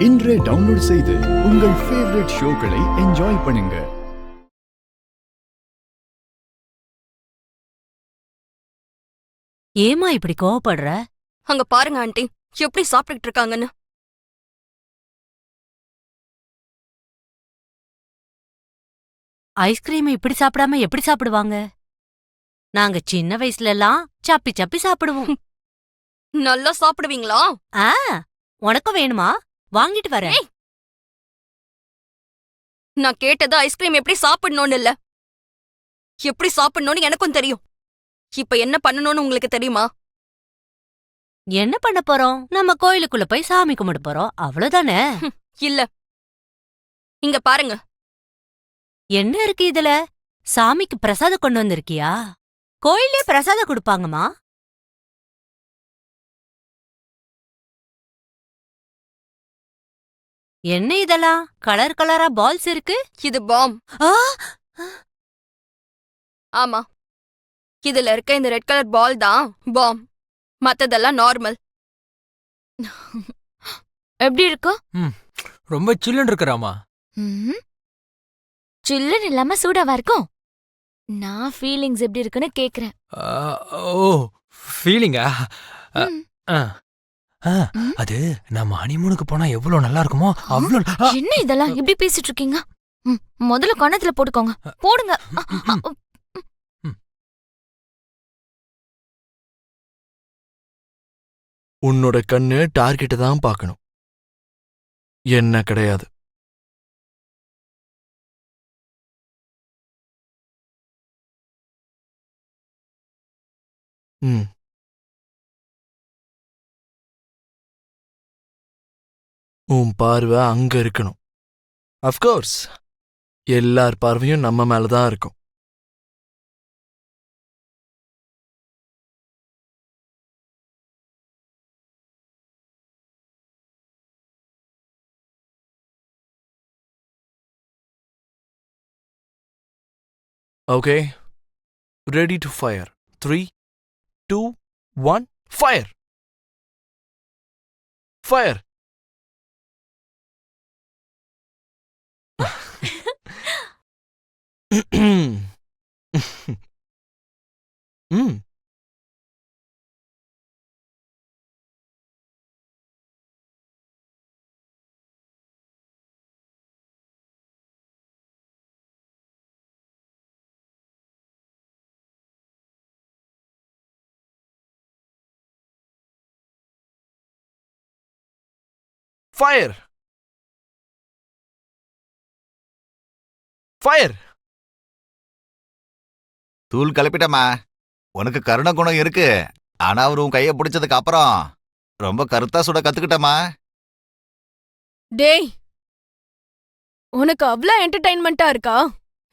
இன்றே டவுன்லோட் செய்து உங்கள் ஃபேவரட் ஷோக்களை என்ஜாய் பண்ணுங்க. ஏமா இப்படி கோவப்படுற? அங்க பாருங்க ஆண்டி, எப்படி சாப்பிட்டுட்டு இருக்காங்கன்னு. ஐஸ்கிரீம் இப்படி சாப்பிடாம எப்படி சாப்பிடுவாங்க? நாங்க சின்ன வயசுல எல்லாம் சப்பி சப்பி சாப்பிடுவோம். நல்லா சாப்பிடுவீங்களா? ஆ, உனக்கும் வேணுமா? வாங்கிட்டு வரேன். ஏய், நான் கேட்டது ஐஸ்கிரீம் எப்படி சாப்பிடணும்னு இல்ல, எப்படி சாப்பிடணும்னு எனக்கும் தெரியும். இப்ப என்ன பண்ணணும்னு உங்களுக்கு தெரியுமா? என்ன பண்ண போறோம்? நம்ம கோயிலுக்குள்ள போய் சாமி கும்பிட போறோம், அவ்வளவுதானே? இல்ல, இங்க பாருங்க. என்ன இருக்கு இதுல? சாமிக்கு பிரசாதம் கொண்டு வந்திருக்கியா? கோயிலே பிரசாதம் கொடுப்பாங்கம்மா. என்ன இதெல்லாம் கலர் கலரா பால்ஸ் இருக்கு? இது பாம். ஆ! ஆமா, இதுல இருக்க இந்த ரெட் கலர் பால் தான் பாம். மத்ததெல்லாம் நார்மல். எப்படி இருக்கு? ரொம்ப சில்லுன்னு இருக்கிறாமா. சில்லுன்னு இல்லாம சூடாவா இருக்கும்? நான் ஃபீலிங்ஸ் எப்படி இருக்குன்னு கேக்குறேன். ஓ, ஃபீலிங்கா? அது நம்ம ஹனிமூனுக்கு போனா எவ்வளவு நல்லா இருக்குமோ அவ்வளவு. என்ன இதெல்லாம் எப்படி பேசிட்டு இருக்கீங்க? முதல்ல கணத்துல போட்டுக்கோங்க. போடுங்க. உன்னோட கண்ணு டார்கெட்டை தான் பார்க்கணும், என்ன கிடையாது. உன் பார்வை அங்க இருக்கணும். அஃப்கோர்ஸ் எல்லார் பார்வையும் நம்ம மேலதான் இருக்கும். Okay, ready to fire. 3, 2, 1, fire! Fire! Fire! Fire! தூள் கலப்பிட்டமா. உனக்கு கருண குணம் இருக்கு, ஆனா அவரு உன் கைய பிடிச்சதுக்கு அப்புறம் ரொம்ப கருத்தா சுட கத்துக்கிட்டமா. டேய், உனக்கு அவ்ளோ என்டர்டைன்மெண்டா இருக்கா?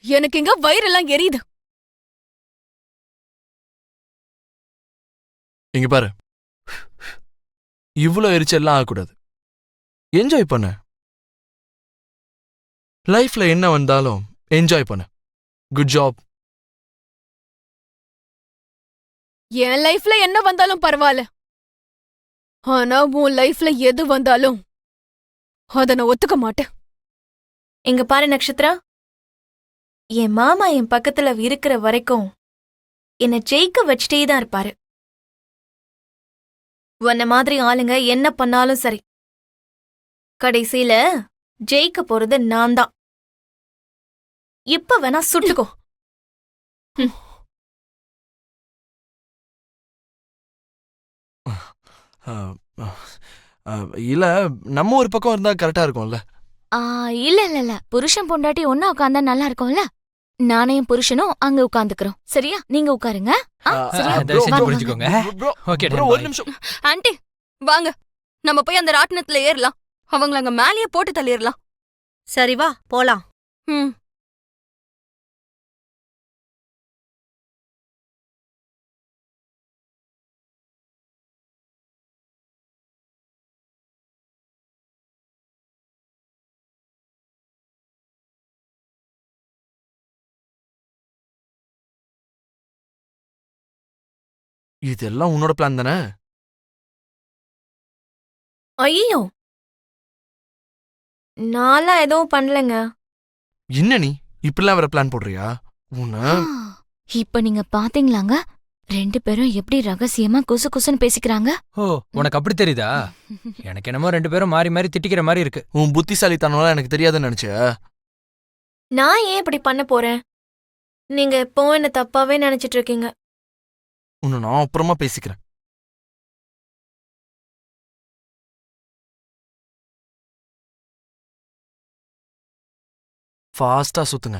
எனக்கு இங்க வயிறெல்லாம் எரியுது. இங்க பாரு, இவ்வளோ எரிச்சல்லாம் ஆகக்கூடாது. என்ஜாய் பண்ணு. லைஃப்ல என்ன வந்தாலும் என்ஜாய் பண்ணு. Good job. என் லைஃப்ல என்ன வந்தாலும் பரவாயில்ல, ஆனா உன் லைஃப்ல எது வந்தாலும் அத நான் ஒத்துக்க மாட்டேன். இங்க பாரு நக்ஷத்ரா, என் மாமா என் பக்கத்துல இருக்கிற வரைக்கும் என்னை ஜெயிக்க வச்சுட்டே தான் இருப்பாரு. உன்ன மாதிரி ஆளுங்க என்ன பண்ணாலும் சரி, கடைசியில ஜெயிக்க போறது நான் தான். இப்ப வேணா சுட்டுக்கோ. இல்ல, நம்ம ஒரு பக்கம் இருந்தா கரெக்டா இருக்கும்ல. இல்ல இல்ல இல்ல, புருஷன் பொண்டாட்டி ஒன்னா உட்கார்ந்தா நல்லா இருக்கும்ல. நானே என் புருஷனும் அங்க உட்கார்ந்துக்கிறோம். சரியா? நீங்க உட்காருங்க. தயவு செஞ்சு புரிஞ்சுக்கோங்க. ஓகே, ஒரு நிமிஷம். ஆண்டி வாங்க, நம்ம போய் அந்த ராட்டினத்துல ஏறலாம். அவங்கள அங்க மேலேயே போட்டு தள்ளிடலாம். சரி வா போலாம். ம். இதெல்லாம் உன்னோட பிளான் தானே? ஐயோ, நான்லாம் எதுவும் பண்ணலங்க. என்ன நீ இப்படிலாம் வேற பிளான் போடுறியா? உன்ன இப்ப நீங்க பாத்தீங்களாங்க, 2 பேரும் எப்படி ரகசியமா குசு குசுன்னு பேசிக்கிறாங்க. ஓ உனக்கு அப்படி தெரியுதா? எனக்கு என்னமோ 2 பேரும் மாறி மாறி திட்டிக்கிற மாதிரி இருக்கு. உன் புத்திசாலித்தனம்லாம் எனக்கு தெரியாதுன்னு நினைச்ச? நான் ஏன் இப்படி பண்ண போறேன்? நீங்க எப்பவும் என்ன தப்பாவே நினைச்சிட்டு இருக்கீங்க. உன்னை நான் அப்புறமா பேசிக்கிறேன். ஃபாஸ்டா சுத்துங்க.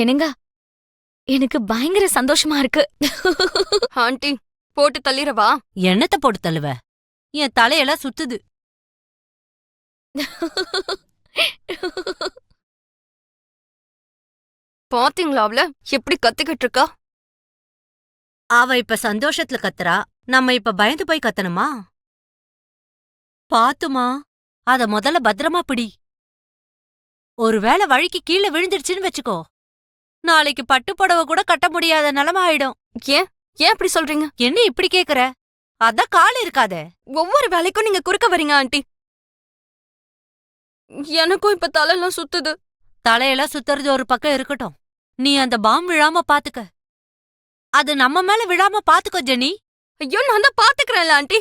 என்னங்க, எனக்கு பயங்கர சந்தோஷமா இருக்கு. ஆண்டி போட்டு தள்ளிரவா? எண்ணத்தை போட்டு தள்ளுவ? என் தலையெல்லாம் சுத்துது. பாத்தீங்களா அவள எப்படி கத்திக்கிட்டு இருக்கா? அவ இப்ப சந்தோஷத்துல கத்துறா, நம்ம இப்ப பயந்து போய் கத்தணுமா? பாத்துமா, அத முதல்ல பத்திரமா பிடி. ஒருவேளை வழிக்கு கீழே விழுந்துடுச்சுன்னு வச்சுக்கோ, நாளைக்கு பட்டு புடவை கூட கட்ட முடியாத நிலைமை ஆயிடும். ஏன் இப்படி சொல்றீங்க? என்ன இப்படி கேக்குற? அதான் கால் இருக்காதே. ஒவ்வொரு வேலைக்கும் நீங்க குறுக்க வரீங்க ஆண்டி. எனக்கும் இப்ப தலையெல்லாம் சுத்துது. தலையெல்லாம் சுத்துறது ஒரு பக்கம் இருக்கட்டும், நீ அந்த பாம் விழாம பாத்துக்க. அது நம்ம மேல விழாம பாத்துக்கோ ஜெனி. ஐயோ, நான் தான் பாத்துக்கிறேன்ல ஆண்டி.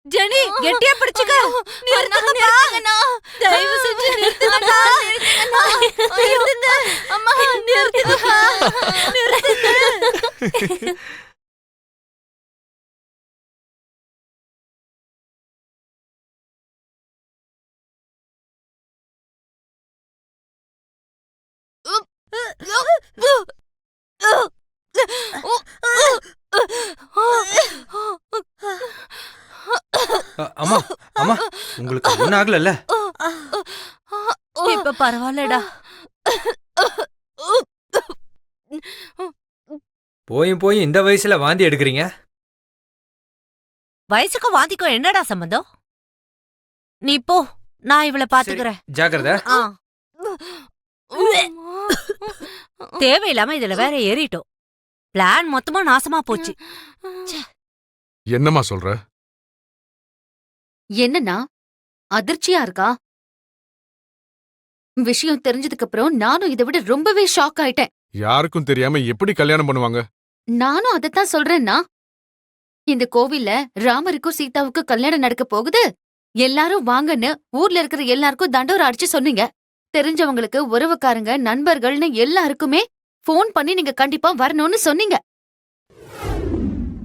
ஜெனி, கெட்டியா பிடிச்சுக்க. நிறுத்துங்கப்பா. தயவு செஞ்சு நிறுத்துங்கடா. நிறுத்துங்க. அம்மா, நிறுத்துங்கப்பா. நிறுத்துங்க. அம்மா அம்மா உங்களுக்கு ஒன்னும் ஆகலல்ல? இப்ப பரவாயில்லடா. போயும் இந்த வயசுல வாந்தி எடுக்கிறீங்க? வயசுக்கும் வாந்திக்கும் என்னடா சம்பந்தம்? நீ போ, நான் இவளை பாத்துக்கிறேன். ஜாக்கிரதை. ஆ. தேவையில்லாம இதுல வேற ஏறிட்டோம். பிளான் மொத்தமா நாசமா போச்சு. என்னம்மா சொல்ற? என்னன்னா அதிர்ச்சியா இருக்கா? விஷயம் தெரிஞ்சதுக்கு அப்புறம் நானும் இதை விட ரொம்பவே ஷாக் ஆயிட்டேன். யாருக்கும் தெரியாம எப்படி கல்யாணம் பண்ணுவாங்க? நானும் அதைத்தான் சொல்றேன்னா, இந்த கோவில்ல ராமருக்கும் சீதாவுக்கும் கல்யாணம் நடக்க போகுது, எல்லாரும் வாங்கன்னு ஊர்ல இருக்கிற எல்லாருக்கும் தண்டோரா அடிச்சு சொன்னீங்க. தெரிஞ்சவங்களுக்கு, உறவுக்காரங்க, நண்பர்கள்னு எல்லாருக்குமே ஃபோன் பண்ணி நீங்க கண்டிப்பா வரணும்னு சொன்னீங்க.